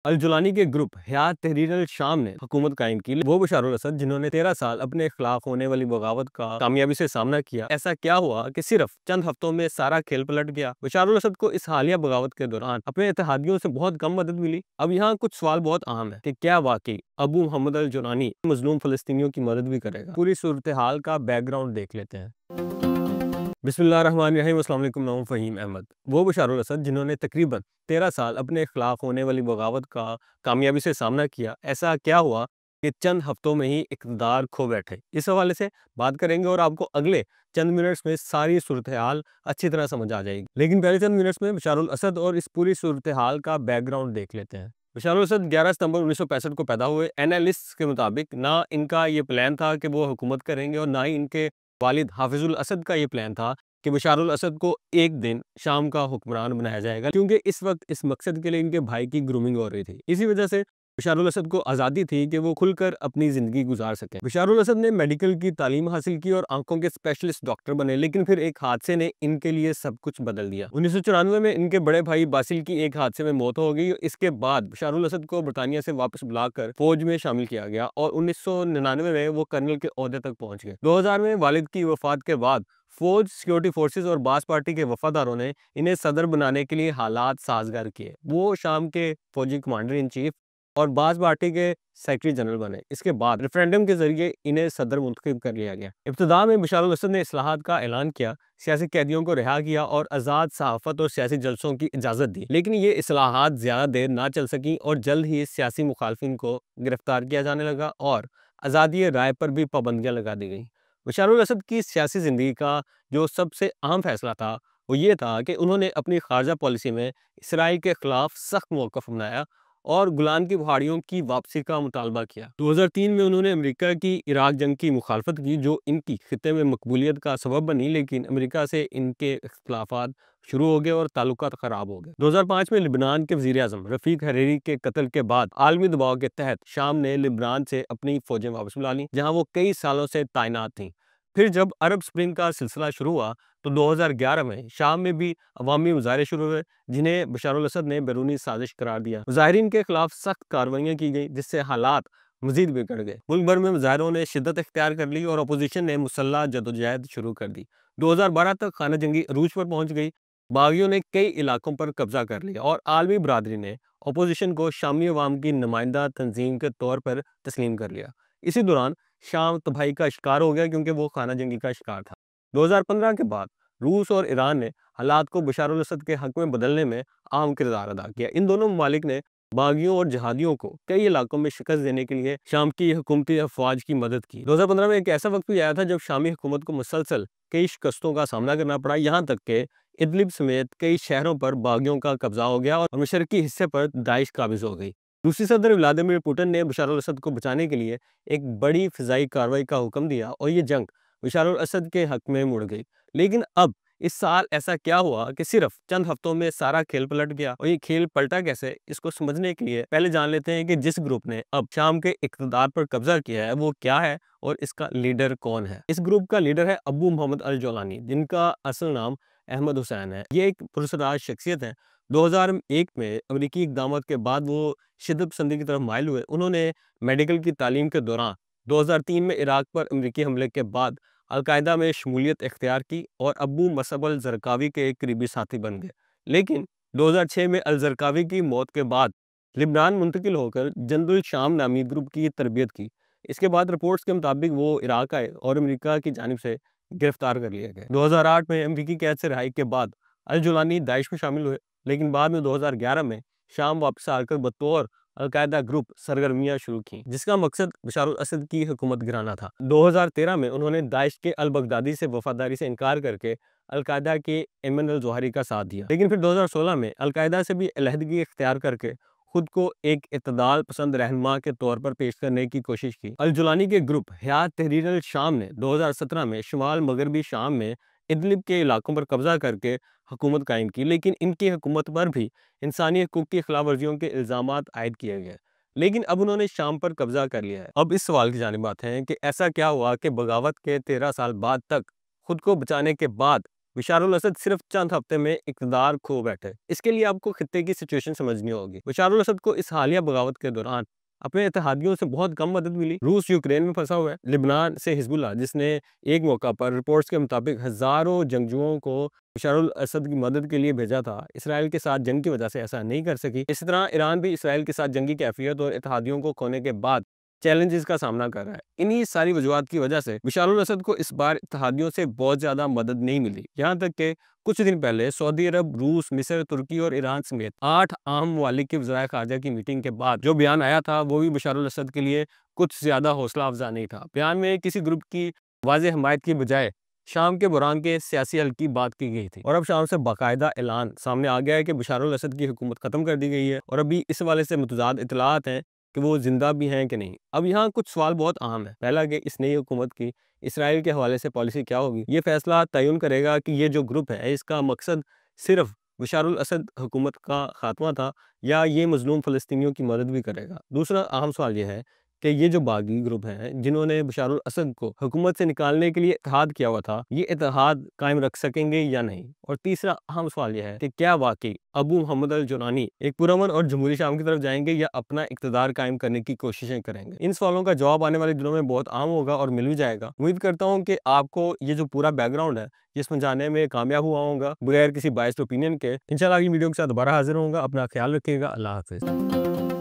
अल Jolani के group हयात तहरीर अल शाम ने हुकूमत कायम की। वो बशार अल असद जिन्होंने 13 साल अपने खिलाफ होने वाली बगावत का कामयाबी से सामना किया। ऐसा क्या हुआ कि सिर्फ चंद हफ्तों में सारा खेल पलट गया। बशार अल असद को इस हालिया बगावत के दौरान अपने इत्तेहादियों से बहुत कम मदद मिली। अब यहाँ कुछ सवाल बहुत अहम है कि क्या वाकई अबू मोहम्मद अल जुलानी मजलूम फलस्तीनियों की मदद भी करेगा। पूरी सूरत हाल का बैकग्राउंड देख लेते हैं। बिस्मिल्लाहिर्रहमानिर्रहीम। अस्सलाम वालेकुम। नाम फ़हीम अहमद। वो बशार अल असद जिन्होंने तकरीबन 13 साल अपने खिलाफ होने वाली बगावत का कामयाबी से सामना किया। ऐसा क्या हुआ कि चंद हफ्तों में ही इक़्तिदार खो बैठे। इस हवाले से बात करेंगे और आपको अगले चंद मिनट्स में सारी सूरत हाल अच्छी तरह समझ आ जाएगी। लेकिन पहले चंद मिनट्स में बशार अल असद और इस पूरी सूरत हाल का बैकग्राउंड देख लेते हैं। बशार अल असद 11 सितंबर 1965 को पैदा हुए। एनालिस्ट के मुताबिक ना इनका ये प्लान था कि वो हुकूमत करेंगे और ना ही इनके वालिद हाफिजुल असद का ये प्लान था कि बशार अल असद को एक दिन शाम का हुक्मरान बनाया जाएगा, क्योंकि इस वक्त इस मकसद के लिए इनके भाई की ग्रूमिंग हो रही थी। इसी वजह से बशार अल असद को आज़ादी थी कि वो खुलकर अपनी ज़िंदगी गुजार सकें। बशार अल असद ने मेडिकल की तालीम हासिल की और आंखों के स्पेशलिस्ट डॉक्टर बने, लेकिन फिर एक हादसे ने इनके लिए सब कुछ बदल दिया। 1994 में इनके बड़े भाई बासिल की एक हादसे में मौत हो गई। इसके बाद बशार अल असद को बरतानिया से वापस बुलाकर फौज में शामिल किया गया और 1999 में वो कर्नल के ओहदे तक पहुंच गए। 2000 में वालिद की वफात के बाद फौज, सिक्योरिटी फोर्सेस और बास पार्टी के वफादारों ने इन्हें सदर बनाने के लिए हालात साजगार किए। वो शाम के फौजी कमांडर इन चीफ और बास पार्टी के सेक्रेटरी जनरल बने। इसके बाद रेफरेंडम के जरिए इन्हें सदर मुंतखब कर लिया गया। इब्तिदा में बशार अल असद ने इस्लाहात का ऐलान किया, सियासी कैदियों को रिहा किया और आज़ाद सहाफ़त और सियासी जलसों की इजाज़त दी। लेकिन ये इस्लाहात ज़्यादा देर ना चल सकी और जल्द ही सियासी मुखालफिन को गिरफ्तार किया जाने लगा और आज़ादी राय पर भी पाबंदियाँ लगा दी गई। बशार अल असद की सियासी ज़िंदगी का जो सबसे अहम फैसला था वो ये था कि उन्होंने अपनी खारजा पॉलिसी में इसराइल के खिलाफ सख्त मौक़िफ़ अपनाया और गुलान की पहाड़ियों की वापसी का मुतालबा किया। 2003 में उन्होंने अमेरिका की इराक जंग की मुखालफत की, जो इनकी खित्ते में मकबूलियत का सबब बनी, लेकिन अमेरिका से इनके इख्तिलाफात शुरू हो गए और ताल्लुकात ख़राब हो गए। 2005 में लिबनान के वज़ीर आज़म रफ़ीक हरीरी के कत्ल के बाद आलमी दबाव के तहत शाम ने लिबनान से अपनी फ़ौजें वापस बुला लीं, जहाँ वो कई सालों से तैनात थीं। फिर जब अरब स्प्रिंग का सिलसिला शुरू हुआ तो 2011 में शाम में भी अवामी मुजाहरे शुरू हुए, जिन्हें बशार अल असद ने बैरूनी साजिश करार दिया। मुजाहिरीन के खिलाफ सख्त कार्रवाइयाँ की गई, जिससे हालात मजीद बिगड़ गए। मुल्क भर में मुजाहिरों ने शिद्दत इख्तियार कर ली और अपोजिशन ने मुसल्लह जदोजहद शुरू कर दी। 2012 तक खाना जंगी अरूज पर पहुंच गई। बागियों ने कई इलाकों पर कब्जा कर लिया और आलमी बरादरी ने अपोजिशन को शामी अवाम की नुमाइंदा तंजीम के तौर पर तस्लीम कर लिया। इसी दौरान शाम तबाही का शिकार हो गया, क्योंकि वो खाना जंगी का शिकार था। 2015 के बाद रूस और ईरान ने हालात को बशार अल असद के हक में बदलने में अहम किरदार अदा किया। इन दोनों ममालिक ने बागियों और जहादियों को कई इलाकों में शिकस्त देने के लिए शाम की हुकूमती अफवाज की मदद की। 2015 में एक ऐसा वक्त भी आया था जब शामी हुकूमत को मुसलसल कई शिकस्तों का सामना करना पड़ा, यहाँ तक कि इदलिब समेत कई शहरों पर बागियों का कब्जा हो गया और मशरकी हिस्से पर दाइश काबिज हो गई। रूसी सदर व्लादिमीर पुतिन ने बशार अल असद को बचाने के लिए एक बड़ी फिजाई कार्रवाई का हुक्म दिया और ये जंग बशार अल असद के हक में मुड़ गई। लेकिन अब इस साल ऐसा क्या हुआ कि सिर्फ चंद हफ्तों में सारा खेल पलट गया। और ये खेल पलटा कैसे, इसको समझने के लिए पहले जान लेते हैं कि जिस ग्रुप ने अब शाम के इक़्तिदार पर कब्जा किया है वो क्या है और इसका लीडर कौन है। इस ग्रुप का लीडर है अबू मोहम्मद अल जुलानी, जिनका असल नाम अहमद हुसैन है। ये एक पुरस्राज शख्सियत है। 2001 में अमरीकी इक़दामात के बाद वो शिद्दत पसंदी की तरफ माइल हुए। उन्होंने मेडिकल की तालीम के दौरान 2003 में इराक पर अमरीकी हमले के बाद अलकायदा में शमूलियत इख्तियार की और अबू मसअब अल ज़रकावी के एक करीबी साथी बन गए। लेकिन 2006 में अल ज़रकावी की मौत के बाद लिबनान मुंतकिल होकर जंदुल शाम नामी ग्रुप की तरबियत की। इसके बाद रिपोर्ट्स के मुताबिक वो इराक आए और अमेरिका की जानिब से गिरफ्तार कर लिए गए। 2008 में अमरीकी कैद से रिहाई के बाद अल जुलानी दाइश में शामिल हुए, लेकिन बाद में 2011 में शाम वापस आकर बतौर अलकायदा ग्रुप सरगर्मियां शुरू की, जिसका मकसद बशार अल असद की हुकूमत गिराना था। 2013 में उन्होंने दाइश के अल बगदादी से वफादारी से इनकार करके अलकायदा के एमन अल जौहरी का साथ दिया। लेकिन फिर 2016 में अलकायदा से भी अलहदगी इख्तियार करके खुद को एक इत्तदाल पसंद रहनुमा के तौर पर पेश करने की कोशिश की। अल जुलानी के ग्रुप हयात तहरीर अल शाम ने 2017 में शुमाल मगरबी शाम में इदलिब के इलाकों पर कब्जा करके हुकूमत कायम की, लेकिन इनकी हुकूमत पर भी इंसानी हकूक़ की खिलाफ वर्जियों के इल्ज़ामात आयद किए गए। लेकिन अब उन्होंने शाम पर कब्जा कर लिया है। अब इस सवाल की जानिब आते हैं कि ऐसा क्या हुआ कि बगावत के 13 साल बाद तक खुद को बचाने के बाद बशार अल असद सिर्फ चंद हफ्ते में इक़्तिदार खो बैठे। इसके लिए आपको खित्ते की सिचुएशन समझनी होगी। बशार अल असद को इस हालिया बगावत के दौरान अपने इत्तेहादियों से बहुत कम मदद मिली। रूस यूक्रेन में फंसा हुआ है, लिबनान से हिजबुल्लाह, जिसने एक मौका पर रिपोर्ट्स के मुताबिक हजारों जंगजुओं को बशार अल असद की मदद के लिए भेजा था, इसराइल के साथ जंग की वजह से ऐसा नहीं कर सकी। इसी तरह ईरान भी इसराइल के साथ जंगी कैफियत और इत्तेहादियों को खोने के बाद चैलेंजेस का सामना कर रहा है। इन्हीं सारी वजूहात की वजह से बशार अल असद को इस बार इत्तेहादियों से बहुत ज़्यादा मदद नहीं मिली। यहाँ तक कि कुछ दिन पहले सऊदी अरब, रूस, मिस्र, तुर्की और ईरान समेत 8 आम ममालिक के वज़राए ख़ारजा की मीटिंग के बाद जो बयान आया था, वो भी बशार अल असद के लिए कुछ ज़्यादा हौसला अफजा नहीं था। बयान में किसी ग्रुप की वाज़ेह हमायत की बजाय शाम के बुरहान के सियासी हल की बात की गई थी, और अब शाम से बाकायदा ऐलान सामने आ गया है कि बशार अल असद की हुकूमत ख़त्म कर दी गई है, और अभी इस हवाले से मुतज़ाद इत्तलात हैं कि वो ज़िंदा भी हैं कि नहीं। अब यहाँ कुछ सवाल बहुत अहम है। पहला कि इस नई हुकूमत की इसराइल के हवाले से पॉलिसी क्या होगी। ये फैसला तयन करेगा कि ये जो ग्रुप है, इसका मकसद सिर्फ बशार अल असद हुकूमत का खात्मा था, या ये मजलूम फ़लस्तीनियों की मदद भी करेगा। दूसरा अहम सवाल ये है कि ये जो बागी ग्रुप हैं, जिन्होंने बशार अल असद को हुकूमत से निकालने के लिए इत्तेहाद किया हुआ था, ये इत्तेहाद कायम रख सकेंगे या नहीं। और तीसरा अहम सवाल यह है कि क्या वाकई अबू मोहम्मद अल जुलानी एक पुरअमन और जमहूरी शाम की तरफ जाएंगे, या अपना इक़्तिदार कायम करने की कोशिशें करेंगे। इन सवालों का जवाब आने वाले दिनों में बहुत आम होगा और मिल भी जाएगा। उम्मीद करता हूँ कि आपको ये जो पूरा बैकग्राउंड है, ये समझाने में कामयाब हुआ होगा बगैर किसी बायस्ड ओपिनियन के। इंशाल्लाह अगली वीडियो के साथ दोबारा हाजिर होऊंगा। अपना ख्याल रखिएगा। अल्लाह हाफ़िज़।